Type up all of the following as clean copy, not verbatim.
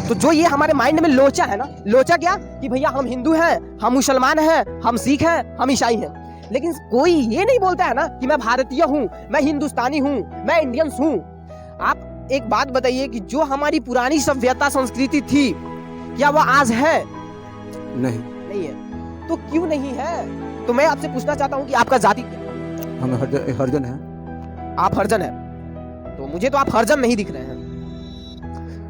तो जो ये हमारे माइंड में लोचा है ना, लोचा क्या कि भैया हम हिंदू हैं, हम मुसलमान हैं, हम सिख हैं, हम ईसाई हैं, लेकिन कोई ये नहीं बोलता है ना कि मैं भारतीय हूँ, मैं हिंदुस्तानी हूँ, मैं इंडियंस हूँ। आप एक बात बताइए कि जो हमारी पुरानी सभ्यता संस्कृति थी, क्या वो आज है? नहीं है। तो क्यों नहीं है? तो मैं आपसे पूछना चाहता हूँ कि आपका जाति क्या है? हम हरिजन है। आप हरिजन है? तो मुझे तो आप हरिजन नहीं दिख रहे हैं।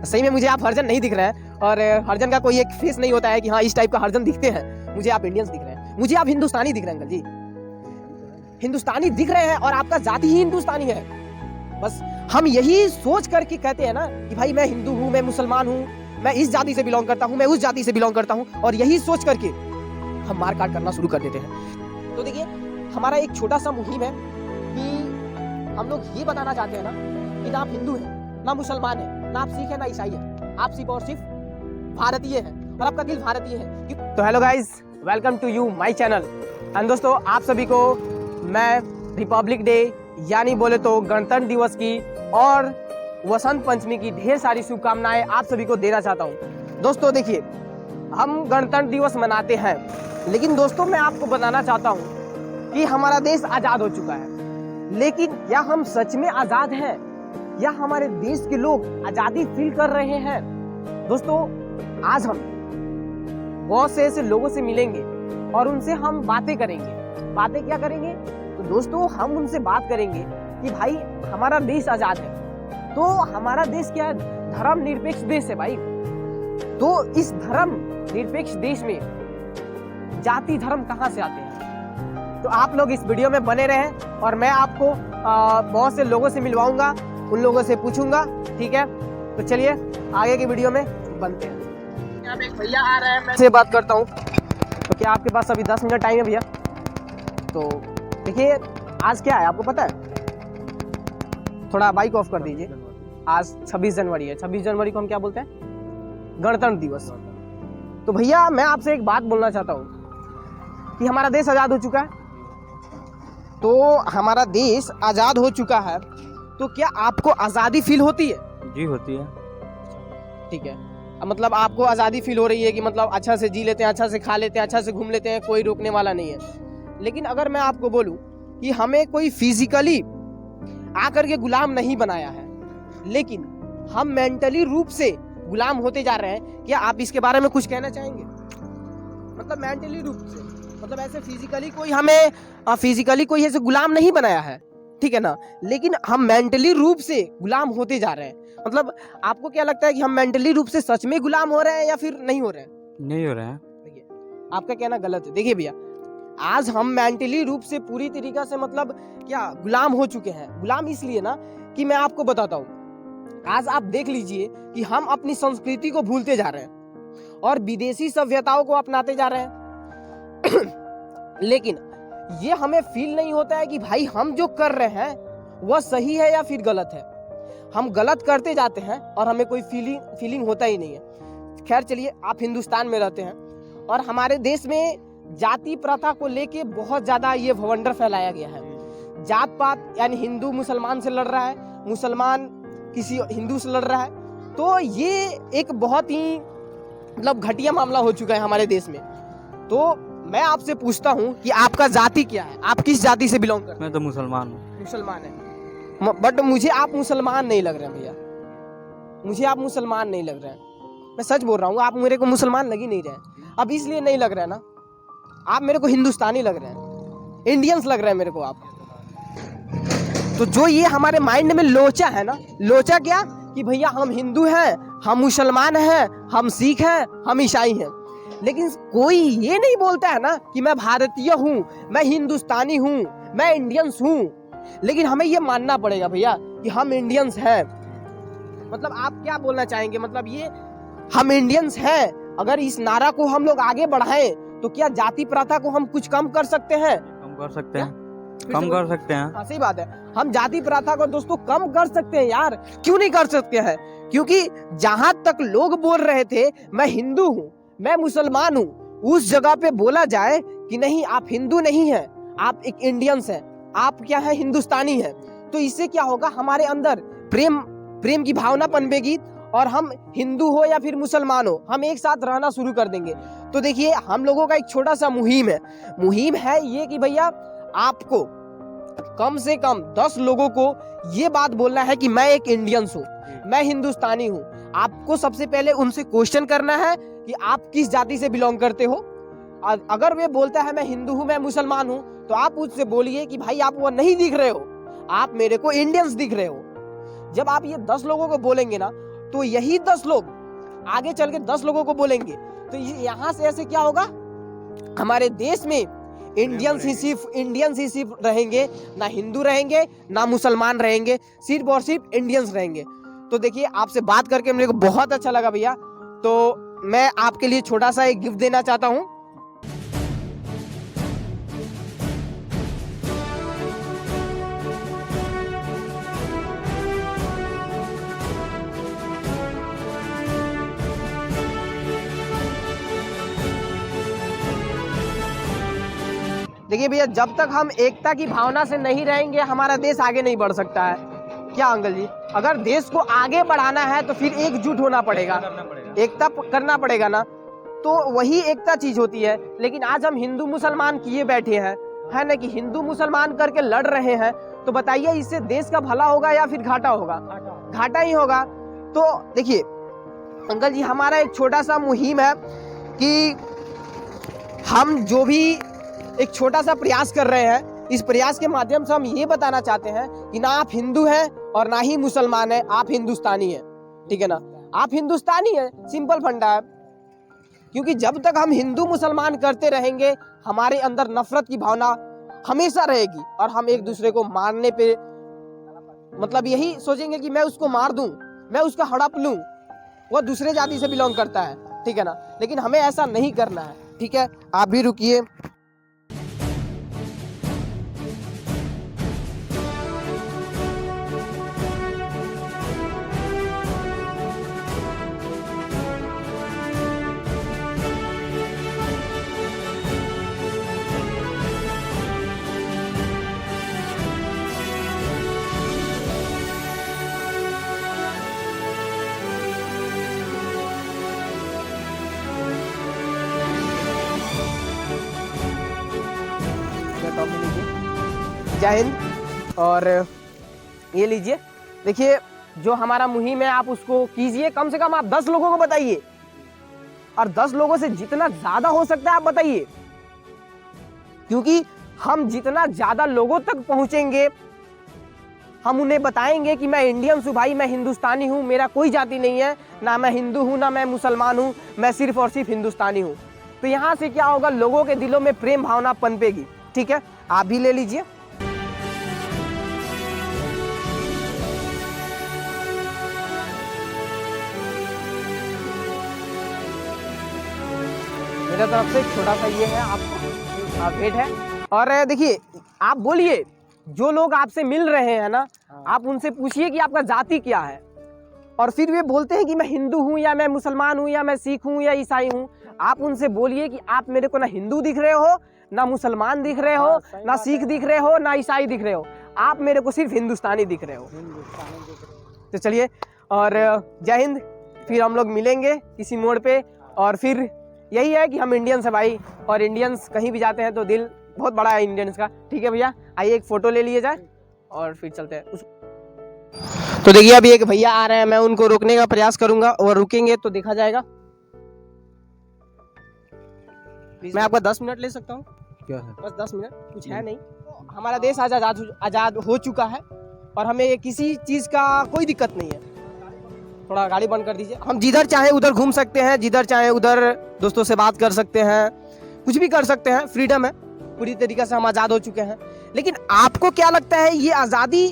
सही में मुझे आप हरिजन नहीं दिख रहे हैं, और हरिजन का कोई एक फेस नहीं होता है कि हाँ इस टाइप का हरिजन दिखते हैं। मुझे आप इंडियंस दिख रहे हैं, मुझे आप हिंदुस्तानी दिख रहे हैं अंकल जी, हिंदुस्तानी दिख रहे हैं, और आपका जाति ही हिंदुस्तानी है। बस हम यही सोच करके कहते हैं ना कि भाई मैं हिंदू हूँ, मैं मुसलमान हूँ, मैं इस जाति से बिलोंग करता हूँ, मैं उस जाति से बिलोंग करता हूँ, और यही सोच करके हम मार काट करना शुरू कर देते हैं। तो देखिए हमारा एक छोटा सा मुहिम है कि हम लोग ये बताना चाहते हैं ना कि ना आप हिंदू हैं, ना मुसलमान है, ना आप सिख है, ना ईसाई है, आप सिर्फ और सिर्फ भारतीय हैं, और आपका दिल भारतीय है। तो hello guys, welcome to you my channel. And दोस्तों, आप सभी को मैं रिपब्लिक डे यानी बोले तो गणतंत्र दिवस की और वसंत पंचमी की ढेर सारी शुभकामनाएं आप सभी को देना चाहता हूं। दोस्तों देखिए, हम गणतंत्र दिवस मनाते हैं, लेकिन दोस्तों मैं आपको बताना चाहता हूं कि हमारा देश आजाद हो चुका है, लेकिन क्या हम सच में आजाद हैं, या हमारे देश के लोग आजादी फील कर रहे हैं? दोस्तों आज हम बहुत से ऐसे लोगों से मिलेंगे और उनसे हम बातें करेंगे। बातें क्या करेंगे? तो दोस्तों हम उनसे बात करेंगे कि भाई हमारा देश आजाद है, तो हमारा देश क्या है? धर्म निरपेक्ष देश है भाई। तो इस धर्म निरपेक्ष देश में जाति धर्म कहां से आते हैं? तो आप लोग इस वीडियो में बने रहें, और मैं आपको बहुत से लोगों से मिलवाऊंगा, उन लोगों से पूछूंगा, ठीक है? तो चलिए आगे की वीडियो में बनते हैं। यहाँ पे एक भैया आ रहे हैं, मैं से बात करता हूँ। तो क्या आपके पास अभी 10 मिनट टाइम है भैया? तो देखिए आज क्या है आपको पता है? थोड़ा बाइक ऑफ कर दीजिए। आज 26 जनवरी है। 26 जनवरी को हम क्या बोलते हैं? गणतंत्र दिवस। तो भैया मैं आपसे एक बात बोलना चाहता हूँ कि हमारा देश आज़ाद हो चुका है। तो हमारा देश आज़ाद हो चुका है, तो क्या आपको आज़ादी फील होती है? जी होती है। ठीक है, मतलब आपको आज़ादी फील हो रही है कि मतलब अच्छा से जी लेते हैं, अच्छा से खा लेते हैं, अच्छा से घूम लेते हैं, कोई रोकने वाला नहीं है। लेकिन अगर मैं आपको बोलूं कि हमें कोई फिजिकली आकर के गुलाम नहीं बनाया है, लेकिन हम मेंटली रूप से गुलाम होते जा रहे हैं, क्या आप इसके बारे में कुछ कहना चाहेंगे? मतलब मेंटली रूप से, मतलब ऐसे फिजिकली कोई हमें ऐसे गुलाम नहीं बनाया है, ठीक है ना, लेकिन हम मेंटली रूप से गुलाम होते जा रहे हैं। मतलब आपको क्या लगता है कि हम मेंटली रूप से सच में गुलाम हो रहे हैं या फिर नहीं हो रहे हैं? नहीं हो रहे हैं। देखिए आपका कहना गलत है। देखिए भैया, आज हम मेंटली रूप से पूरी तरीके से मतलब क्या गुलाम हो चुके हैं। गुलाम इसलिए ना कि मैं आपको बताता हूँ, आज आप देख लीजिए कि हम अपनी संस्कृति को भूलते जा रहे हैं और विदेशी सभ्यताओं को अपनाते जा रहे हैं। लेकिन ये हमें फील नहीं होता है कि भाई हम जो कर रहे हैं वह सही है या फिर गलत है। हम गलत करते जाते हैं और हमें कोई फीलिंग होता ही नहीं है। खैर चलिए, आप हिंदुस्तान में रहते हैं और हमारे देश में जाति प्रथा को लेके बहुत ज्यादा ये भवंडर फैलाया गया है। जात पात यानी हिंदू मुसलमान से लड़ रहा है, मुसलमान किसी हिंदू से लड़ रहा है। तो ये एक बहुत ही मतलब घटिया मामला हो चुका है हमारे देश में। तो मैं आपसे पूछता हूँ कि आपका जाति क्या है? आप किस जाति से बिलोंग करते हैं? मैं तो मुसलमान हूँ। मुसलमान है, बट मुझे आप मुसलमान नहीं लग रहे हैं भैया, मुझे आप मुसलमान नहीं लग रहे हैं। मैं सच बोल रहा हूँ, आप मेरे को मुसलमान लग ही नहीं रहे हैं। अब इसलिए नहीं लग रहा है ना, आप मेरे को हिंदुस्तानी लग रहे हैं, इंडियंस लग रहे हैं मेरे को आप। तो जो ये हमारे माइंड में लोचा है ना, लोचा क्या कि भैया हम हिंदू हैं, हम मुसलमान हैं, हम सिख हैं, हम ईसाई हैं, लेकिन कोई ये नहीं बोलता है ना कि मैं भारतीय हूँ, मैं हिंदुस्तानी हूँ, मैं इंडियंस हूँ। लेकिन हमें ये मानना पड़ेगा भैया कि हम इंडियंस हैं। मतलब आप क्या बोलना चाहेंगे? मतलब ये हम इंडियंस हैं, अगर इस नारा को हम लोग आगे बढ़ाएं तो क्या जाति प्रथा को हम कुछ कम कर सकते हैं? कम कर सकते हैं, कम कर सकते हैं। हाँ सही बात है, हम जाति प्रथा को दोस्तों कम कर सकते हैं यार। क्यों नहीं कर सकते हैं? क्योंकि जहां तक लोग बोल रहे थे मैं हिंदू हूँ, मैं मुसलमान हूँ, उस जगह पे बोला जाए कि नहीं आप हिंदू नहीं हैं, आप एक इंडियंस हैं, आप क्या है हिंदुस्तानी हैं। तो इससे क्या होगा? हमारे अंदर प्रेम की भावना पनपेगी और हम हिंदू हो या फिर मुसलमान हो, हम एक साथ रहना शुरू कर देंगे। तो देखिए हम लोगों का एक छोटा सा मुहिम है ये कि भैया आपको कम से कम 10 लोगों को ये बात बोलना है कि मैं एक इंडियंस हूँ, मैं हिंदुस्तानी हूँ। आपको सबसे पहले उनसे क्वेश्चन करना है कि आप किस जाति से बिलोंग करते हो। अगर वे बोलता है मैं हिंदू हूँ, मैं मुसलमान हूँ, तो आप उससे बोलिए कि भाई आप वो नहीं दिख रहे हो, आप मेरे को इंडियंस दिख रहे हो। जब आप ये 10 लोगों को बोलेंगे ना, तो यही 10 लोग आगे चल के 10 लोगों को बोलेंगे, तो यहाँ से ऐसे क्या होगा, हमारे देश में इंडियंस ही सिर्फ रहेंगे, ना हिंदू रहेंगे ना मुसलमान रहेंगे, सिर्फ और सिर्फ इंडियंस रहेंगे। तो देखिए आपसे बात करके मेरे को बहुत अच्छा लगा भैया। तो मैं आपके लिए छोटा सा एक गिफ्ट देना चाहता हूँ। देखिए भैया, जब तक हम एकता की भावना से नहीं रहेंगे हमारा देश आगे नहीं बढ़ सकता है। क्या अंकल जी, अगर देश को आगे बढ़ाना है तो फिर एकजुट होना पड़ेगा, एकता करना पड़ेगा ना, तो वही एकता चीज होती है। लेकिन आज हम हिंदू मुसलमान किए बैठे हैं, है ना, कि हिंदू मुसलमान करके लड़ रहे हैं। तो बताइए इससे देश का भला होगा या फिर घाटा होगा? घाटा ही होगा। तो देखिए अंकल जी, हमारा एक छोटा सा मुहिम है कि हम जो भी एक छोटा सा प्रयास कर रहे हैं, इस प्रयास के माध्यम से हम ये बताना चाहते हैं कि ना आप हिंदू हैं और ना ही मुसलमान हैं, आप हिंदुस्तानी हैं। ठीक है ना, आप हिंदुस्तानी हैं, सिंपल फंडा है। क्योंकि जब तक हम हिंदू मुसलमान करते रहेंगे हमारे अंदर नफरत की भावना हमेशा रहेगी और हम एक दूसरे को मारने पे मतलब यही सोचेंगे कि मैं उसको मार दूं, मैं उसका हड़प लूं, वो दूसरे जाति से बिलोंग करता है। ठीक है ना, लेकिन हमें ऐसा नहीं करना है। ठीक है, आप भी रुकिए। जय हिंद। और ये लीजिए, देखिए जो हमारा मुहिम है आप उसको कीजिए, कम से कम आप 10 लोगों को बताइए, और 10 लोगों से जितना ज्यादा हो सकता है आप बताइए। क्योंकि हम जितना ज्यादा लोगों तक पहुंचेंगे, हम उन्हें बताएंगे कि मैं इंडियंस हूँ भाई, मैं हिंदुस्तानी हूँ, मेरा कोई जाति नहीं है, ना मैं हिंदू हूँ ना मैं मुसलमान हूँ, मैं सिर्फ और सिर्फ हिंदुस्तानी हूँ। तो यहाँ से क्या होगा, लोगों के दिलों में प्रेम भावना पनपेगी। ठीक है, आप भी ले लीजिए। मेरा तरफ से छोटा सा ये है, आपको भेंट है। और देखिए आप बोलिए, जो लोग आपसे मिल रहे हैं ना, आप उनसे पूछिए कि आपका जाति क्या है, और फिर वे बोलते हैं कि मैं हिंदू हूँ या मैं मुसलमान हूँ या मैं सिख हूँ या ईसाई हूँ। आप उनसे बोलिए कि आप मेरे को ना हिंदू दिख रहे हो, ना मुसलमान दिख रहे हो, ना सिख दिख रहे हो, ना ईसाई दिख रहे हो, आप मेरे को सिर्फ हिंदुस्तानी दिख रहे हो। तो चलिए, और जय हिंद। फिर हम लोग मिलेंगे किसी मोड़ पे। और फिर यही है कि हम इंडियंस है भाई, और इंडियंस कहीं भी जाते हैं तो दिल बहुत बड़ा है इंडियंस का। ठीक है भैया, आइए एक फोटो ले लिए जाए और फिर चलते हैं। तो देखिए अभी एक भैया आ रहे हैं, मैं उनको रोकने का प्रयास करूंगा और रुकेंगे तो देखा जाएगा। मैं आपका 10 मिनट ले सकता हूँ? क्या है? बस 10 मिनट, कुछ है नहीं। हमारा देश आज आजाद हो चुका है और हमें किसी चीज का कोई दिक्कत नहीं है। थोड़ा गाड़ी बंद कर दीजिए। हम जिधर चाहे उधर घूम सकते हैं, जिधर चाहे उधर दोस्तों से बात कर सकते हैं, कुछ भी कर सकते हैं, फ्रीडम है, पूरी तरीके से हम आजाद हो चुके हैं। लेकिन आपको क्या लगता है, ये आजादी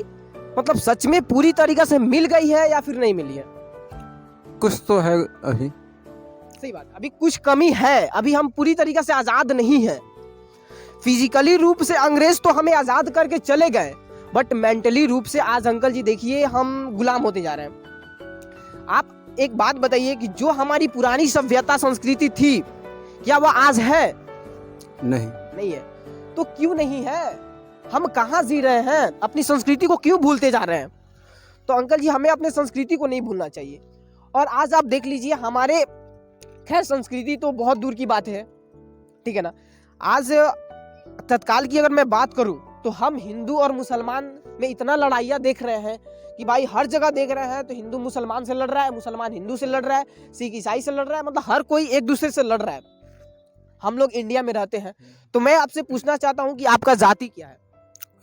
मतलब सच में पूरी तरीके से मिल गई है या फिर नहीं मिली है? कुछ तो है अभी। सही बात, अभी कुछ कमी है, अभी हम पूरी तरीके से आजाद नहीं है। फिजिकली रूप से अंग्रेज तो हमें आजाद करके चले गए, बट मेंटली रूप से आज अंकल जी देखिए हम गुलाम होते जा रहे हैं। आप एक बात बताइए कि जो हमारी पुरानी सभ्यता संस्कृति थी, क्या वह आज है? नहीं है। तो क्यों नहीं है? हम कहाँ जी रहे हैं? अपनी संस्कृति को क्यों भूलते जा रहे हैं? तो अंकल जी हमें अपने संस्कृति को नहीं भूलना चाहिए। और आज आप देख लीजिए हमारे, खैर संस्कृति तो बहुत दूर की बात है, ठीक है ना। आज तत्काल की अगर मैं बात करूं तो हम हिंदू और मुसलमान में इतना लड़ाइयाँ देख रहे हैं कि भाई हर जगह देख रहे हैं तो हिंदू मुसलमान से लड़ रहा है, मुसलमान हिंदू से लड़ रहा है, सिख ईसाई से लड़ रहा है, मतलब हर कोई एक दूसरे से लड़ रहा है। हम लोग इंडिया में रहते हैं, तो मैं आपसे पूछना चाहता हूँ कि आपका जाति क्या है?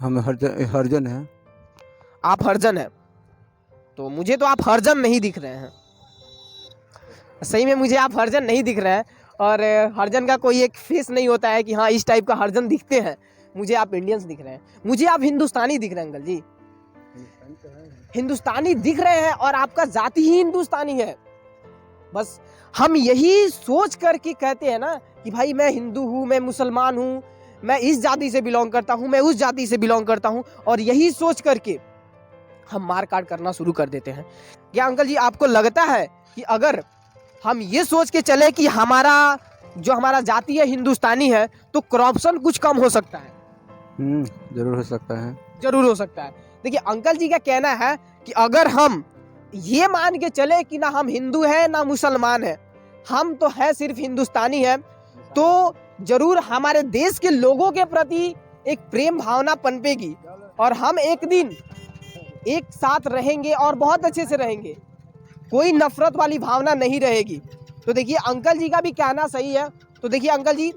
हम हरिजन हैं। आप हरिजन हैं, तो मुझे तो आप हरिजन नहीं दिख रहे हैं। सही में मुझे आप हरिजन नहीं दिख रहे हैं, और हरिजन का कोई एक फेस नहीं होता है कि हाँ इस टाइप का हरिजन दिखते हैं। मुझे आप इंडियंस दिख रहे हैं, मुझे आप हिंदुस्तानी दिख रहे हैं अंकल जी, हिंदुस्तानी दिख रहे हैं, और आपका जाति ही हिंदुस्तानी है। बस हम यही सोच करके कहते हैं ना कि भाई मैं हिंदू हूँ, मैं मुसलमान हूँ, मैं इस जाति से बिलोंग करता हूँ, मैं उस जाति से बिलोंग करता हूँ, और यही सोच करके हम मार काट करना शुरू कर देते हैं। क्या अंकल जी आपको लगता है कि अगर हम ये सोच के चले कि हमारा जाति है हिंदुस्तानी है, तो करप्शन कुछ कम हो सकता है? जरूर हो सकता है। जरूर हो सकता है। देखिए अंकल जी का कहना है कि अगर हम ये मान के चले कि ना हम हिंदू हैं ना मुसलमान हैं, हम तो है सिर्फ हिंदुस्तानी हैं, तो जरूर हमारे देश के लोगों के प्रति एक प्रेम भावना पनपेगी, और हम एक दिन एक साथ रहेंगे और बहुत अच्छे से रहेंगे, कोई नफरत वाली भावना नहीं रहेगी। तो देखिए अंकल जी का भी कहना सही है। तो देखिए अंकल जी,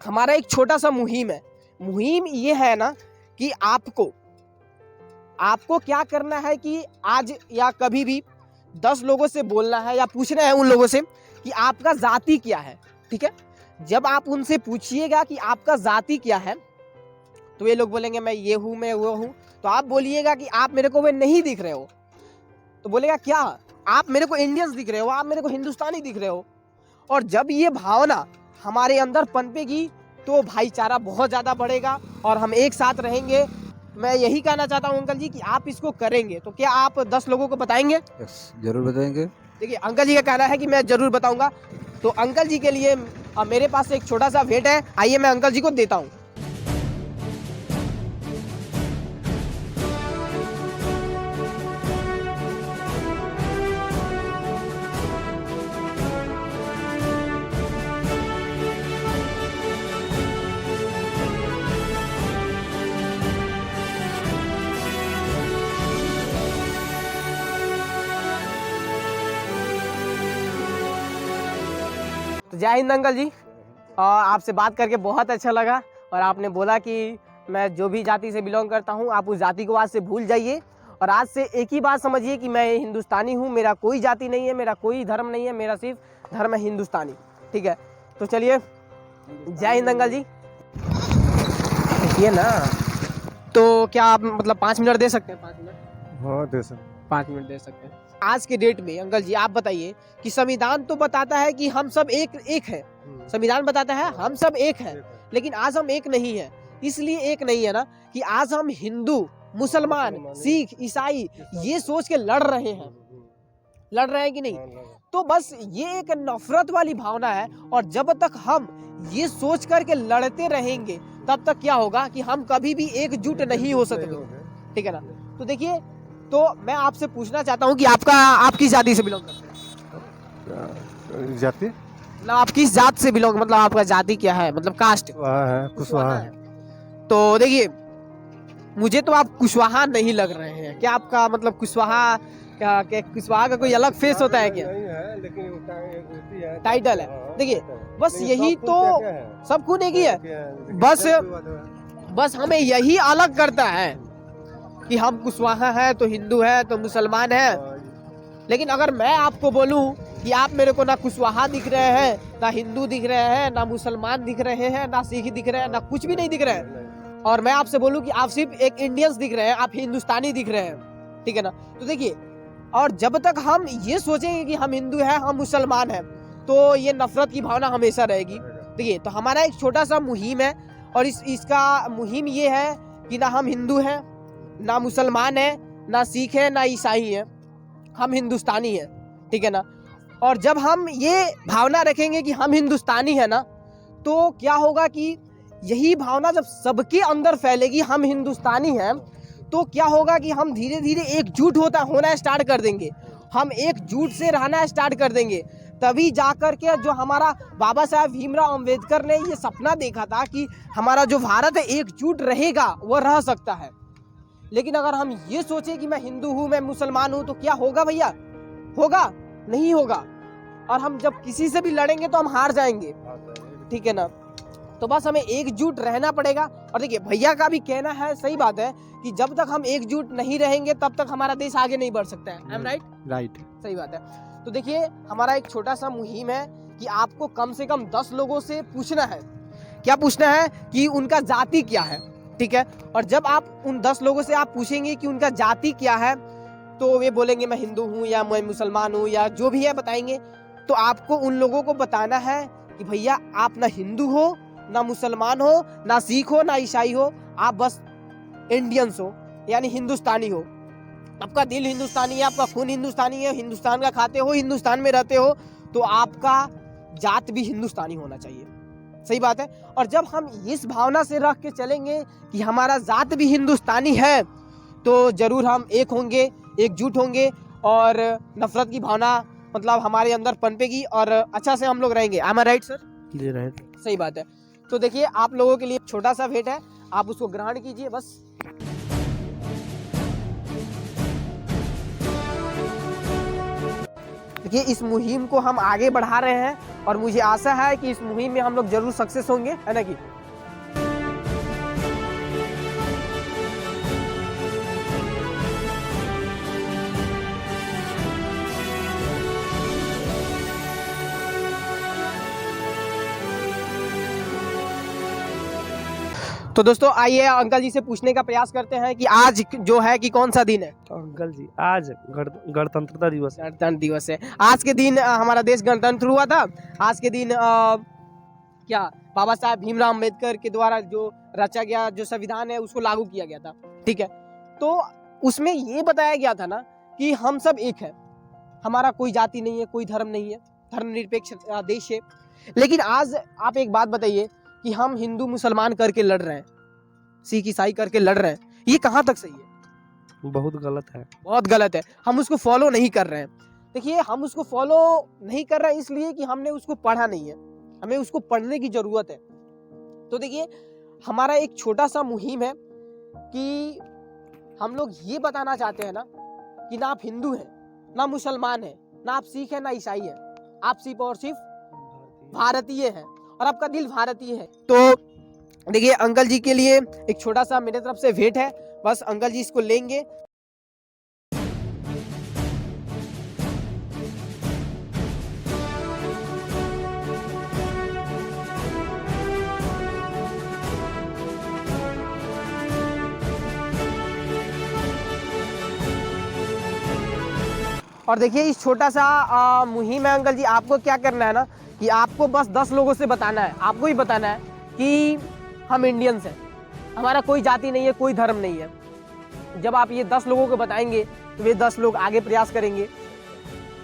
हमारा एक छोटा सा मुहिम है। मुहिम ये है ना कि आपको क्या करना है कि आज या कभी भी 10 लोगों से बोलना है या पूछना है उन लोगों से कि आपका जाति क्या है, ठीक है। जब आप उनसे पूछिएगा कि आपका जाति क्या है, तो ये लोग बोलेंगे मैं ये हूँ, मैं वो हूँ, तो आप बोलिएगा कि आप मेरे को वे नहीं दिख रहे हो, तो बोलेगा क्या आप मेरे को इंडियंस दिख रहे हो, आप मेरे को हिंदुस्तानी दिख रहे हो। और जब ये भावना हमारे अंदर पनपेगी तो भाईचारा बहुत ज़्यादा बढ़ेगा और हम एक साथ रहेंगे। मैं यही कहना चाहता हूँ अंकल जी कि आप इसको करेंगे, तो क्या आप 10 लोगों को बताएंगे? यस, जरूर बताएंगे। देखिए अंकल जी का कहना है कि मैं जरूर बताऊंगा। तो अंकल जी के लिए मेरे पास एक छोटा सा भेंट है, आइए मैं अंकल जी को देता हूँ। तो जय हिंद अंकल जी, आपसे बात करके बहुत अच्छा लगा। और आपने बोला कि मैं जो भी जाति से बिलोंग करता हूँ आप उस जाति को आज से भूल जाइए, और आज से एक ही बात समझिए कि मैं हिंदुस्तानी हूँ, मेरा कोई जाति नहीं है, मेरा कोई धर्म नहीं है, मेरा सिर्फ धर्म है हिंदुस्तानी, ठीक है। तो चलिए जय हिंद अंकल जी। ये ना, तो क्या आप मतलब 5 मिनट दे सकते हैं? 5 मिनट? हाँ दे सकते, 5 मिनट दे सकते हैं। आज के डेट में अंकल जी आप बताइए कि संविधान तो बताता है कि हम सब एक है, संविधान बताता है हम सब एक है, लेकिन आज हम एक नहीं है। इसलिए एक नहीं है ना कि आज हम हिंदू, मुसलमान, सिख, ईसाई ये सोच के लड़ रहे हैं कि नहीं? तो बस ये एक नफरत वाली भावना है, और जब तक हम ये सोच करके लड़ते रहेंगे तब तक क्या होगा कि हम कभी भी एकजुट नहीं हो सकते, ठीक है ना। तो देखिए, तो मैं आपसे पूछना चाहता हूँ कि आप किस जाति से बिलोंग करते हैं? जाति मतलब आप किस जात से बिलोंग, मतलब आपका जाति क्या है, मतलब कास्ट? कुशवाहा है। तो देखिए मुझे तो आप कुशवाहा नहीं लग रहे हैं। क्या आपका मतलब कुशवाहा क्या कुशवाहा का कोई अलग फेस होता है क्या? नहीं है, लेकिन टाइटल है। देखिए बस यही तो सब कुछ एक ही है, बस हमें यही अलग करता है कि हम कुशवाहा है तो हिंदू है तो मुसलमान है। लेकिन अगर मैं आपको बोलूं कि आप मेरे को ना कुशवाहा दिख रहे हैं, ना हिंदू दिख रहे हैं, ना मुसलमान दिख रहे हैं, ना सिख दिख रहे हैं, ना कुछ भी नहीं दिख रहे हैं, और मैं आपसे बोलूं कि आप सिर्फ एक इंडियंस दिख रहे हैं, आप हिंदुस्तानी दिख रहे हैं, ठीक है ना। तो देखिए, और जब तक हम ये सोचेंगे कि हम हिंदू हैं, हम मुसलमान हैं, तो ये नफरत की भावना हमेशा रहेगी। देखिए, तो हमारा एक छोटा सा मुहिम है, और इसका मुहिम ये है कि ना हम हिंदू हैं, ना मुसलमान है, ना सिख है, ना ईसाई है, हम हिंदुस्तानी हैं, ठीक है ना। और जब हम ये भावना रखेंगे कि हम हिंदुस्तानी है ना, तो क्या होगा कि यही भावना जब सबके अंदर फैलेगी, हम हिंदुस्तानी हैं, तो क्या होगा कि हम धीरे धीरे एकजुट होना स्टार्ट कर देंगे, हम एकजुट से रहना स्टार्ट कर देंगे, तभी जाकर के जो हमारा बाबा साहब भीमराव अंबेडकर ने ये सपना देखा था कि हमारा जो भारत है एकजुट रहेगा, वो रह सकता है। लेकिन अगर हम ये सोचे कि मैं हिंदू हूँ, मैं मुसलमान हूँ, तो क्या होगा भैया? होगा? नहीं होगा। और हम जब किसी से भी लड़ेंगे तो हम हार जाएंगे, ठीक है ना। तो बस हमें एकजुट रहना पड़ेगा। और देखिए भैया का भी कहना है, सही बात है कि जब तक हम एकजुट नहीं रहेंगे तब तक हमारा देश आगे नहीं बढ़ सकता है। I am right? राइट। सही बात है। तो देखिए हमारा एक छोटा सा मुहिम है कि आपको कम से कम 10 लोगों से पूछना है। क्या पूछना है? कि उनका जाति क्या है, ठीक है। और जब आप उन 10 लोगों से आप पूछेंगे कि उनका जाति क्या है, तो वे बोलेंगे मैं हिंदू हूँ या मैं मुसलमान हूँ या जो भी है बताएंगे। तो आपको उन लोगों को बताना है कि भैया आप ना हिंदू हो, ना मुसलमान हो, ना सिख हो, ना ईसाई हो, आप बस इंडियंस हो, यानी हिंदुस्तानी हो। आपका दिल हिंदुस्तानी है, आपका खून हिंदुस्तानी है, हिंदुस्तान का खाते हो, हिंदुस्तान में रहते हो, तो आपका जात भी हिंदुस्तानी होना चाहिए। सही बात है। और जब हम इस भावना से रख के चलेंगे कि हमारा जात भी हिंदुस्तानी है, तो जरूर हम एक होंगे, एकजुट होंगे और नफरत की भावना मतलब हमारे अंदर पनपेगी और अच्छा से हम लोग रहेंगे। am I right sir? जी राइट। सही बात है। तो देखिए आप लोगों के लिए छोटा सा भेंट है, आप उसको ग्रहण कीजिए बस। देखिए इस मुहिम को हम आगे बढ़ा रहे हैं और मुझे आशा है कि इस मुहिम में हम लोग जरूर सक्सेस होंगे, है ना कि? तो दोस्तों आइए अंकल जी से पूछने का प्रयास करते हैं कि आज जो है कि कौन सा दिन है? तो अंकल जी आज गणतंत्रता दिवस है। गणतंत्र दिवस है। आज के दिन हमारा देश गणतंत्र हुआ था। आज के दिन क्या बाबा साहब भीमराव अंबेडकर के द्वारा जो रचा गया जो संविधान है उसको लागू किया गया था, ठीक है। तो उसमें ये बताया गया था ना कि हम सब एक है, हमारा कोई जाति नहीं है, कोई धर्म नहीं है, धर्मनिरपेक्ष देश है। लेकिन आज आप एक बात बताइए कि हम हिंदू मुसलमान करके लड़ रहे हैं, सिख ईसाई करके लड़ रहे हैं, ये कहाँ तक सही है? बहुत गलत है। बहुत गलत है। हम उसको फॉलो नहीं कर रहे हैं। देखिए हम उसको फॉलो नहीं कर रहे हैं इसलिए कि हमने उसको पढ़ा नहीं है, हमें उसको पढ़ने की जरूरत है। तो देखिए हमारा एक छोटा सा मुहिम है कि हम लोग ये बताना चाहते हैं ना कि ना आप हिंदू हैं, ना मुसलमान हैं, ना आप सिख हैं, ना ईसाई हैं, आप सिर्फ और सिर्फ भारतीय हैं और आपका दिल भारतीय है। तो देखिए अंकल जी के लिए एक छोटा सा मेरे तरफ से भेंट है, बस अंकल जी इसको लेंगे। और देखिए इस छोटा सा मुहिम है अंकल जी, आपको क्या करना है ना कि आपको बस 10 लोगों से बताना है, आपको ही बताना है कि हम इंडियंस हैं, हमारा कोई जाति नहीं है, कोई धर्म नहीं है। जब आप ये 10 लोगों को बताएंगे तो वे 10 लोग आगे प्रयास करेंगे।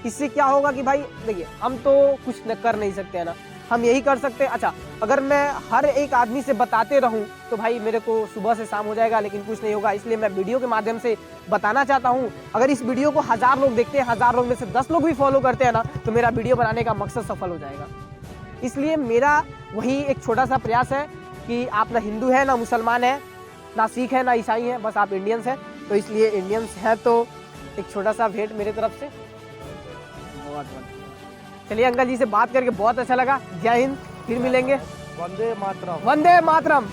इससे क्या होगा कि भाई देखिए हम तो कुछ कर नहीं सकते हैं ना, हम यही कर सकते हैं। अच्छा अगर मैं हर एक आदमी से बताते रहूं तो भाई मेरे को सुबह से शाम हो जाएगा, लेकिन कुछ नहीं होगा। इसलिए मैं वीडियो के माध्यम से बताना चाहता हूं, अगर इस वीडियो को 1000 लोग देखते हैं, 1000 लोग में से 10 लोग भी फॉलो करते हैं ना, तो मेरा वीडियो बनाने का मकसद सफल हो जाएगा। इसलिए मेरा वही एक छोटा सा प्रयास है कि आप ना हिंदू है, ना मुसलमान है, ना सिख है, ना ईसाई है, बस आप इंडियंस हैं। तो इसलिए इंडियंस है तो एक छोटा सा भेंट मेरे तरफ से। बहुत चलिए अंकल जी से बात करके बहुत अच्छा लगा। जय हिंद, फिर मिलेंगे। वंदे मातरम। वंदे मातरम।